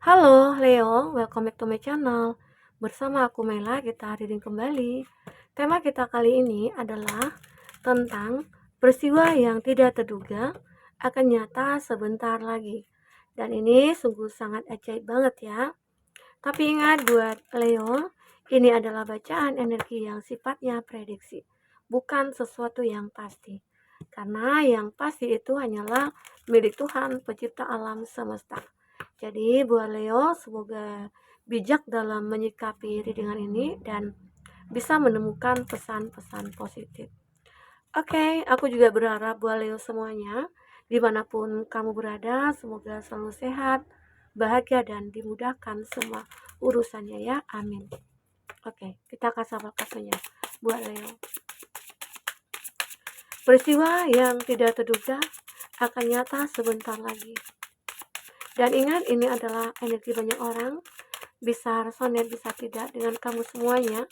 Halo Leo, welcome back to my channel. Bersama aku Mela, kita reading kembali. Tema kita kali ini adalah tentang peristiwa yang tidak terduga akan nyata sebentar lagi. Dan ini sungguh sangat ajaib banget ya. Tapi ingat buat Leo, ini adalah bacaan energi yang sifatnya prediksi, bukan sesuatu yang pasti. Karena yang pasti itu hanyalah milik Tuhan, pencipta alam semesta. Jadi buat Leo, semoga bijak dalam menyikapi readingan ini dan bisa menemukan pesan-pesan positif. Oke, aku juga berharap buat Leo semuanya, dimanapun kamu berada, semoga selalu sehat, bahagia, dan dimudahkan semua urusannya ya. Amin. Oke, kita akan sabar kartunya buat Leo. Peristiwa yang tidak terduga akan nyata sebentar lagi. Dan ingat, ini adalah energi banyak orang, bisa resonate, bisa tidak dengan kamu semuanya,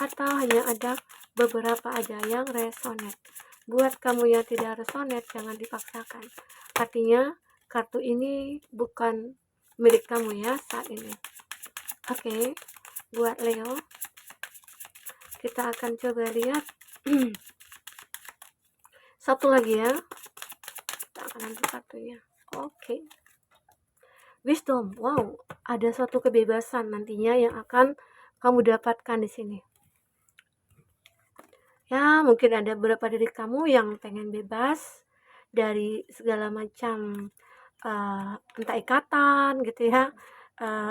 atau hanya ada beberapa aja yang resonate. Buat kamu yang tidak resonate, jangan dipaksakan. Artinya, kartu ini bukan milik kamu ya saat ini. Oke, buat Leo, kita akan coba lihat satu lagi ya. Kita akan ambil kartunya. Oke. Wisdom, wow, ada suatu kebebasan nantinya yang akan kamu dapatkan di sini. Ya, mungkin ada beberapa dari kamu yang pengen bebas dari segala macam entah ikatan gitu ya,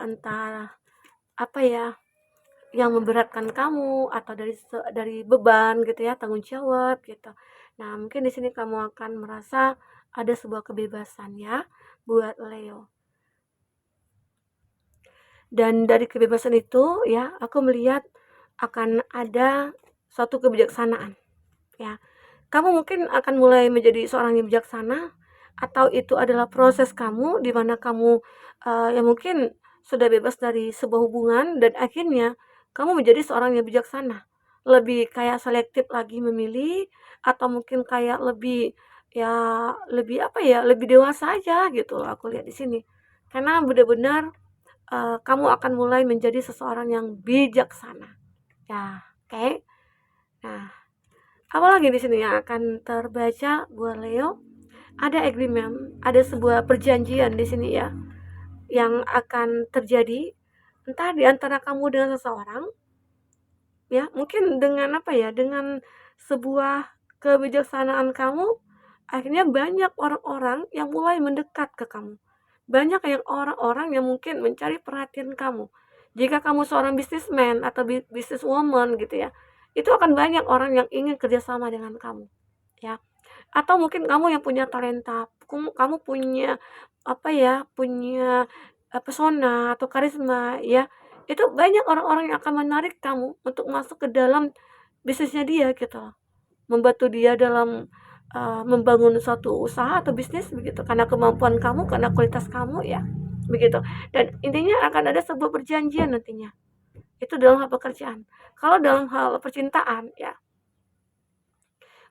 entah apa ya yang memberatkan kamu atau dari beban gitu ya, tanggung jawab gitu. Nah, mungkin di sini kamu akan merasa ada sebuah kebebasan ya buat Leo. Dan dari kebebasan itu ya, aku melihat akan ada suatu kebijaksanaan ya. Kamu mungkin akan mulai menjadi seorang yang bijaksana, atau itu adalah proses kamu di mana kamu yang mungkin sudah bebas dari sebuah hubungan dan akhirnya kamu menjadi seorang yang bijaksana, lebih kayak selektif lagi memilih, atau mungkin kayak lebih ya lebih apa ya, lebih dewasa aja gitu loh aku lihat di sini. Karena benar-benar kamu akan mulai menjadi seseorang yang bijaksana. Ya, oke. Nah, apalagi di sini yang akan terbaca buat Leo? Ada agreement, ada sebuah perjanjian di sini ya, yang akan terjadi entah di antara kamu dengan seseorang, ya, mungkin dengan apa ya, dengan sebuah kebijaksanaan kamu, akhirnya banyak orang-orang yang mulai mendekat ke kamu. Banyak yang orang-orang yang mungkin mencari perhatian kamu. Jika kamu seorang businessman atau businesswoman gitu ya, itu akan banyak orang yang ingin kerjasama dengan kamu, ya. Atau mungkin kamu yang punya talenta, kamu punya apa ya, punya pesona atau karisma ya, itu banyak orang-orang yang akan menarik kamu untuk masuk ke dalam bisnisnya dia gitu loh. Membantu dia dalam membangun suatu usaha atau bisnis begitu, karena kemampuan kamu, karena kualitas kamu ya, begitu. Dan intinya akan ada sebuah perjanjian nantinya. Itu dalam hal pekerjaan. Kalau dalam hal percintaan ya,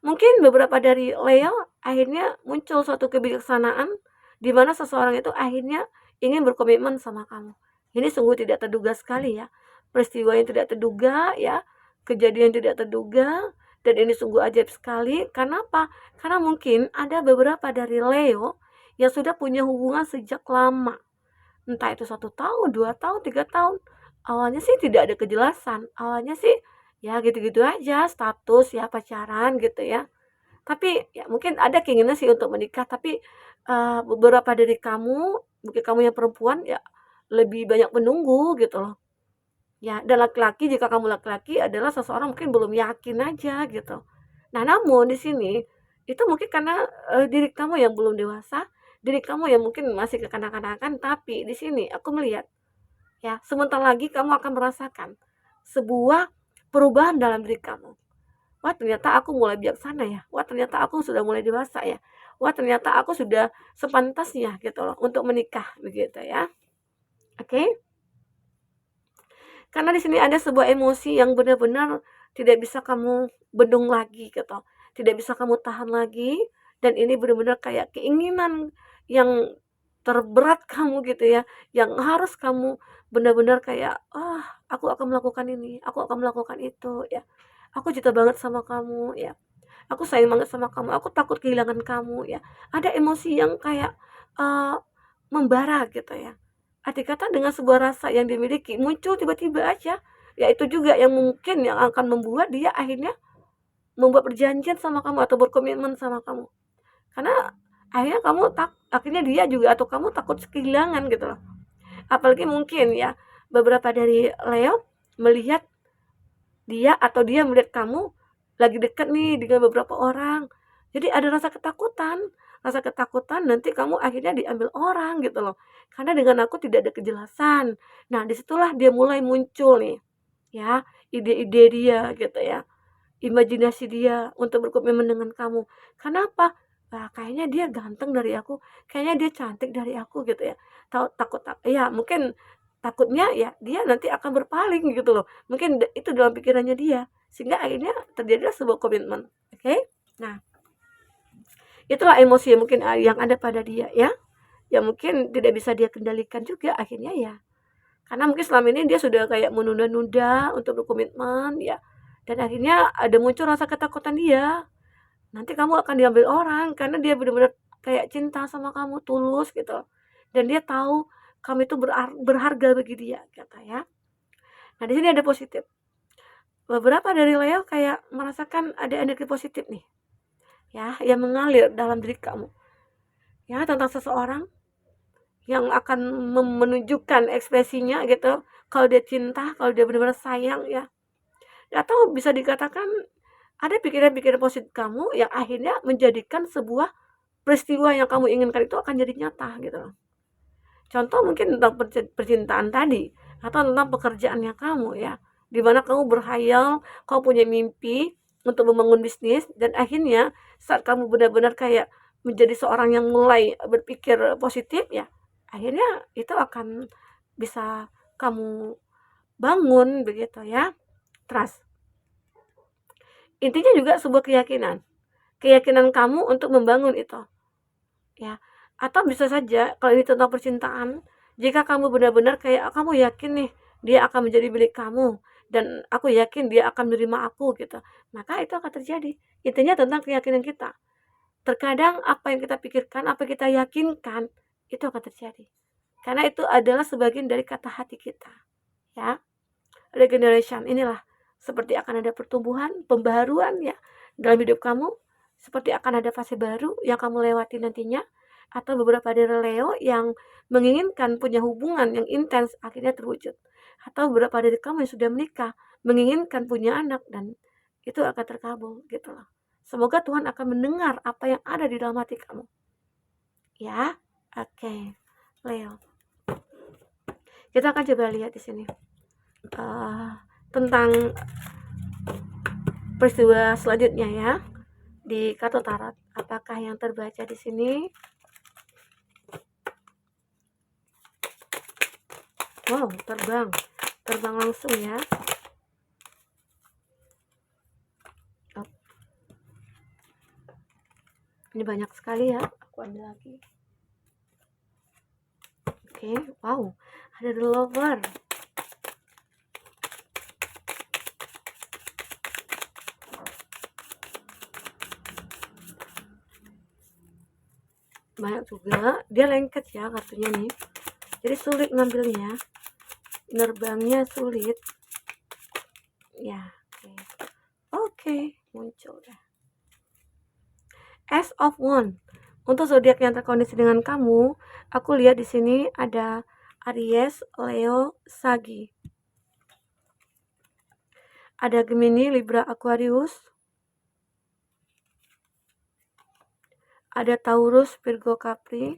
mungkin beberapa dari Leo akhirnya muncul suatu kebijaksanaan di mana seseorang itu akhirnya ingin berkomitmen sama kamu. Ini sungguh tidak terduga sekali ya. Peristiwa yang tidak terduga ya, kejadian yang tidak terduga, dan ini sungguh ajaib sekali. Karena apa? Karena mungkin ada beberapa dari Leo yang sudah punya hubungan sejak lama. Entah itu 1 tahun, 2 tahun, 3 tahun. Awalnya sih tidak ada kejelasan. Awalnya sih ya gitu-gitu aja, status ya pacaran gitu ya. Tapi ya mungkin ada keinginan sih untuk menikah, tapi beberapa dari kamu, mungkin kamu yang perempuan ya lebih banyak menunggu gitu loh. Ya, dan laki-laki, jika kamu laki-laki adalah seseorang mungkin belum yakin aja gitu. Nah, namun di sini itu mungkin karena diri kamu yang belum dewasa, diri kamu yang mungkin masih kekanak-kanakan, tapi di sini aku melihat ya, sebentar lagi kamu akan merasakan sebuah perubahan dalam diri kamu. Wah, ternyata aku mulai bijaksana ya. Wah, ternyata aku sudah mulai dewasa ya. Wah, ternyata aku sudah sepantasnya gitu loh untuk menikah begitu ya. Oke? Karena di sini ada sebuah emosi yang benar-benar tidak bisa kamu bendung lagi gitu. Tidak bisa kamu tahan lagi, dan ini benar-benar kayak keinginan yang terberat kamu gitu ya, yang harus kamu benar-benar kayak, aku akan melakukan ini, aku akan melakukan itu," ya. "Aku cinta banget sama kamu," ya. "Aku sayang banget sama kamu, aku takut kehilangan kamu," ya. Ada emosi yang kayak, eee, membara gitu ya. Arti kata dengan sebuah rasa yang dimiliki muncul tiba-tiba aja, ya itu juga yang mungkin yang akan membuat dia akhirnya membuat perjanjian sama kamu atau berkomitmen sama kamu. Karena akhirnya dia juga atau kamu takut kehilangan gitu loh. Apalagi mungkin ya, beberapa dari Leo melihat dia melihat kamu lagi deket nih dengan beberapa orang. Jadi ada rasa ketakutan nanti kamu akhirnya diambil orang gitu loh. Karena dengan aku tidak ada kejelasan. Nah, disitulah dia mulai muncul nih, ya, ide-ide dia gitu ya. Imajinasi dia untuk berkomitmen dengan kamu. Kenapa? Kayaknya dia ganteng dari aku, kayaknya dia cantik dari aku gitu ya. Ya mungkin takutnya ya dia nanti akan berpaling gitu loh. Mungkin itu dalam pikirannya dia, sehingga akhirnya terjadilah sebuah komitmen, oke? Nah, itulah emosi yang mungkin, yang ada pada dia ya, yang mungkin tidak bisa dia kendalikan juga akhirnya ya, karena mungkin selama ini dia sudah kayak menunda-nunda untuk berkomitmen ya, dan akhirnya ada muncul rasa ketakutan dia, nanti kamu akan diambil orang karena dia benar-benar kayak cinta sama kamu, tulus gitu. Dan dia tahu kamu itu berharga bagi dia, kata ya. Nah, di sini ada positif. Beberapa dari Leo kayak merasakan ada energi positif nih, ya, yang mengalir dalam diri kamu. Ya, tentang seseorang yang akan menunjukkan ekspresinya gitu, kalau dia cinta, kalau dia benar-benar sayang ya. Atau bisa dikatakan ada pikiran-pikiran positif kamu yang akhirnya menjadikan sebuah peristiwa yang kamu inginkan itu akan jadi nyata gitu loh. Contoh mungkin tentang percintaan tadi atau tentang pekerjaannya kamu ya, di mana kamu berhayal, kamu punya mimpi untuk membangun bisnis dan akhirnya saat kamu benar-benar kayak menjadi seorang yang mulai berpikir positif ya, akhirnya itu akan bisa kamu bangun begitu ya. Trust. Intinya juga sebuah keyakinan kamu untuk membangun itu. Ya, atau bisa saja kalau ini tentang percintaan, jika kamu benar-benar kayak kamu yakin nih dia akan menjadi milik kamu dan aku yakin dia akan menerima aku gitu, maka itu akan terjadi. Intinya tentang keyakinan kita. Terkadang apa yang kita pikirkan, apa yang kita yakinkan itu akan terjadi. Karena itu adalah sebagian dari kata hati kita. Ya, regeneration inilah seperti akan ada pertumbuhan, pembaharuan ya dalam hidup kamu, seperti akan ada fase baru yang kamu lewati nantinya, atau beberapa dari Leo yang menginginkan punya hubungan yang intens akhirnya terwujud, atau beberapa dari kamu yang sudah menikah menginginkan punya anak dan itu akan terkabul gitu loh. Semoga Tuhan akan mendengar apa yang ada di dalam hati kamu. Ya, oke. Leo. Kita akan coba lihat di sini. Tentang peristiwa selanjutnya ya di kartu tarot. Apakah yang terbaca di sini? Wow, terbang langsung ya. Oh. Ini banyak sekali ya. Aku ambil lagi. Oke, wow, ada the lover. Banyak juga, dia lengket ya kartunya nih, jadi sulit ngambilnya, nerbangnya sulit ya. Oke, muncul dah Ace of Wands. Untuk zodiak yang terkoneksi dengan kamu, aku lihat di sini ada Aries, Leo, Sagi, ada Gemini, Libra, Aquarius, ada Taurus, Virgo, Capri,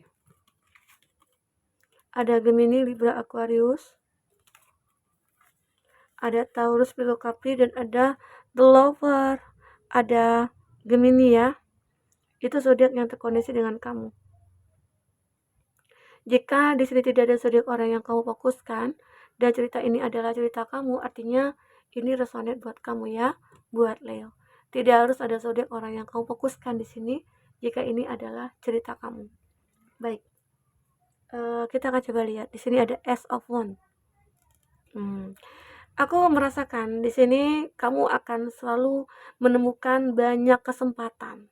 ada Gemini, Libra, Aquarius, ada Taurus, Virgo, Capri, dan ada The Lover, ada Gemini ya. Itu zodiak yang terkoneksi dengan kamu. Jika di sini tidak ada zodiak orang yang kamu fokuskan dan cerita ini adalah cerita kamu, artinya ini resonate buat kamu ya, buat Leo. Tidak harus ada zodiak orang yang kamu fokuskan di sini jika ini adalah cerita kamu. Baik. Kita akan coba lihat di sini ada Ace of Wand. Aku merasakan di sini kamu akan selalu menemukan banyak kesempatan.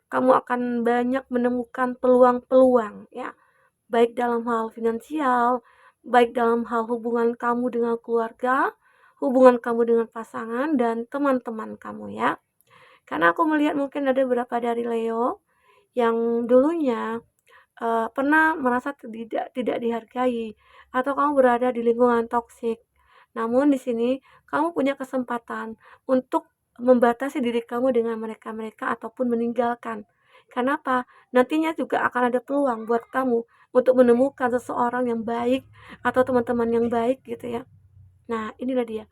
Kamu akan banyak menemukan peluang-peluang ya, baik dalam hal finansial, baik dalam hal hubungan kamu dengan keluarga, hubungan kamu dengan pasangan dan teman-teman kamu ya. Karena aku melihat mungkin ada beberapa dari Leo yang dulunya pernah merasa tidak dihargai atau kamu berada di lingkungan toksik. Namun di sini kamu punya kesempatan untuk membatasi diri kamu dengan mereka-mereka ataupun meninggalkan. Kenapa? Nantinya juga akan ada peluang buat kamu untuk menemukan seseorang yang baik atau teman-teman yang baik gitu ya. Nah, inilah dia.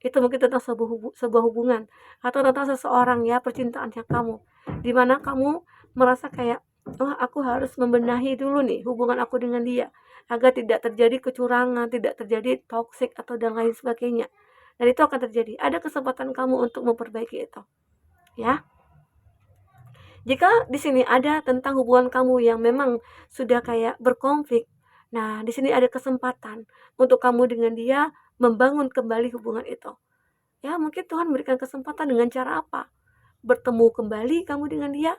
Itu mungkin tentang sebuah hubungan atau tentang seseorang ya, percintaannya kamu. Di mana kamu merasa kayak, "Oh, aku harus membenahi dulu nih hubungan aku dengan dia agar tidak terjadi kecurangan, tidak terjadi toksik atau dan lain sebagainya." Dan itu akan terjadi. Ada kesempatan kamu untuk memperbaiki itu, ya. Jika di sini ada tentang hubungan kamu yang memang sudah kayak berkonflik, nah di sini ada kesempatan untuk kamu dengan dia membangun kembali hubungan itu. Ya, mungkin Tuhan berikan kesempatan dengan cara apa? Bertemu kembali kamu dengan dia.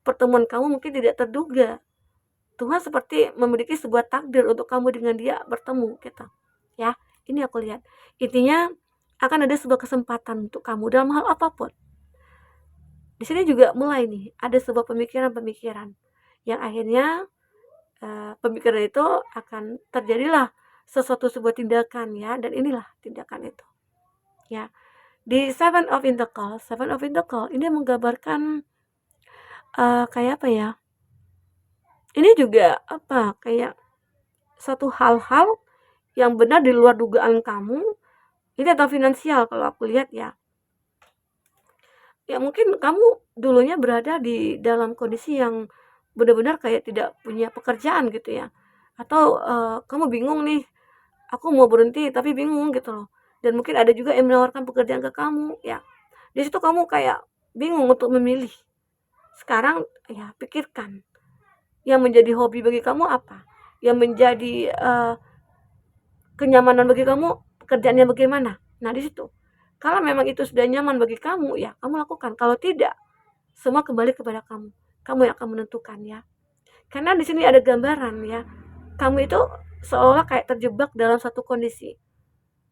Pertemuan kamu mungkin tidak terduga. Tuhan seperti memiliki sebuah takdir untuk kamu dengan dia bertemu gitu. Ya, ini aku lihat. Intinya akan ada sebuah kesempatan untuk kamu dalam hal apapun. Di sini juga mulai nih ada sebuah pemikiran-pemikiran yang akhirnya pemikiran itu akan terjadilah sebuah tindakan ya, dan inilah tindakan itu. Ya. Di Seven of Pentacles ini menggambarkan kayak apa ya? Ini juga apa? Kayak satu hal-hal yang benar di luar dugaan kamu. Ini tentang finansial kalau aku lihat ya. Ya mungkin kamu dulunya berada di dalam kondisi yang benar-benar kayak tidak punya pekerjaan gitu ya. Atau kamu bingung nih, aku mau berhenti tapi bingung gitu loh. Dan mungkin ada juga yang menawarkan pekerjaan ke kamu ya. Di situ kamu kayak bingung untuk memilih. Sekarang ya pikirkan, yang menjadi hobi bagi kamu apa? Yang menjadi kenyamanan bagi kamu, pekerjaannya bagaimana? Nah, di situ. Kalau memang itu sudah nyaman bagi kamu, ya kamu lakukan. Kalau tidak, semua kembali kepada kamu. Kamu yang akan menentukan ya. Karena di sini ada gambaran ya. Kamu itu seolah kayak terjebak dalam satu kondisi.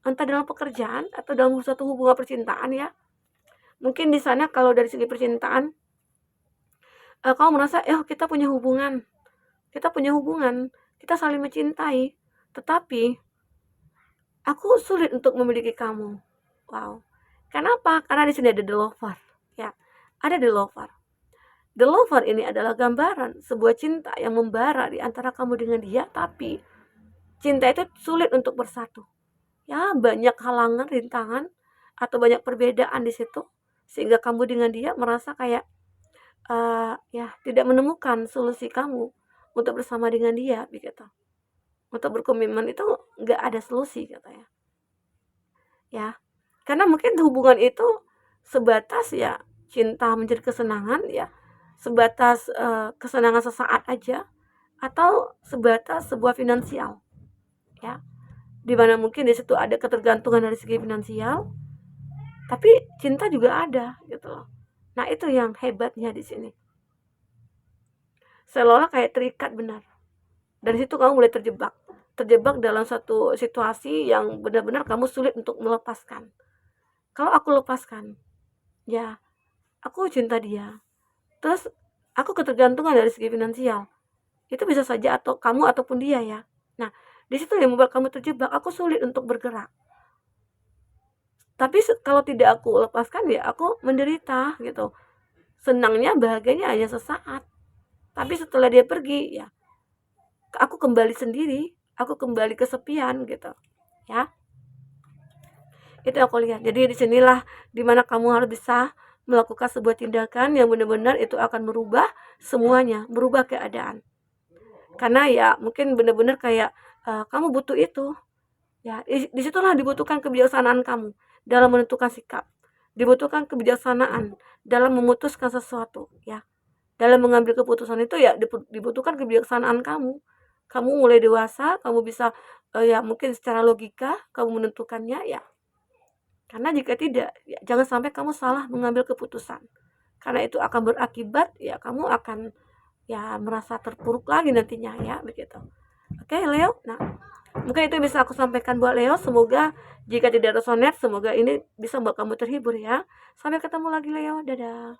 Entah dalam pekerjaan atau dalam suatu hubungan percintaan ya. Mungkin di sana kalau dari segi percintaan, kamu merasa, kita punya hubungan. Kita saling mencintai. Tetapi aku sulit untuk memiliki kamu. Wow. Kenapa? Karena di sini ada the lover. Ya, ada the lover. The lover ini adalah gambaran sebuah cinta yang membara di antara kamu dengan dia, tapi cinta itu sulit untuk bersatu. Ya, banyak halangan, rintangan, atau banyak perbedaan di situ, sehingga kamu dengan dia merasa kayak ya tidak menemukan solusi kamu untuk bersama dengan dia, begitu. Untuk berkomitmen itu nggak ada solusi katanya. Ya, karena mungkin hubungan itu sebatas ya cinta menjadi kesenangan ya, sebatas kesenangan sesaat aja, atau sebatas sebuah finansial ya, dimana mungkin di situ ada ketergantungan dari segi finansial, tapi cinta juga ada gitu loh. Nah, itu yang hebatnya di sini, seolah kayak terikat benar. Dari situ kamu mulai terjebak dalam satu situasi yang benar-benar kamu sulit untuk melepaskan. Kalau aku lepaskan, ya aku cinta dia, terus aku ketergantungan dari segi finansial, itu bisa saja atau kamu ataupun dia ya. Nah, di situ yang membuat kamu terjebak. Aku sulit untuk bergerak. Tapi kalau tidak aku lepaskan ya aku menderita gitu. Senangnya, bahagianya hanya sesaat. Tapi setelah dia pergi ya aku kembali sendiri, aku kembali kesepian gitu. Ya. Itu aku lihat. Jadi disinilah dimana kamu harus bisa melakukan sebuah tindakan yang benar-benar itu akan merubah semuanya, merubah keadaan. Karena ya mungkin benar-benar kayak kamu butuh itu. Ya, disitulah dibutuhkan kebijaksanaan kamu dalam menentukan sikap. Dibutuhkan kebijaksanaan dalam memutuskan sesuatu, ya. Dalam mengambil keputusan itu ya dibutuhkan kebijaksanaan kamu kamu mulai dewasa, kamu bisa, ya mungkin secara logika kamu menentukannya ya. Karena jika tidak, ya jangan sampai kamu salah mengambil keputusan. Karena itu akan berakibat ya kamu akan ya merasa terpuruk lagi nantinya ya, begitu. Oke, Leo. Nah, mungkin itu yang bisa aku sampaikan buat Leo. Semoga jika tidak resonate, semoga ini bisa membuat kamu terhibur ya. Sampai ketemu lagi Leo. Dadah.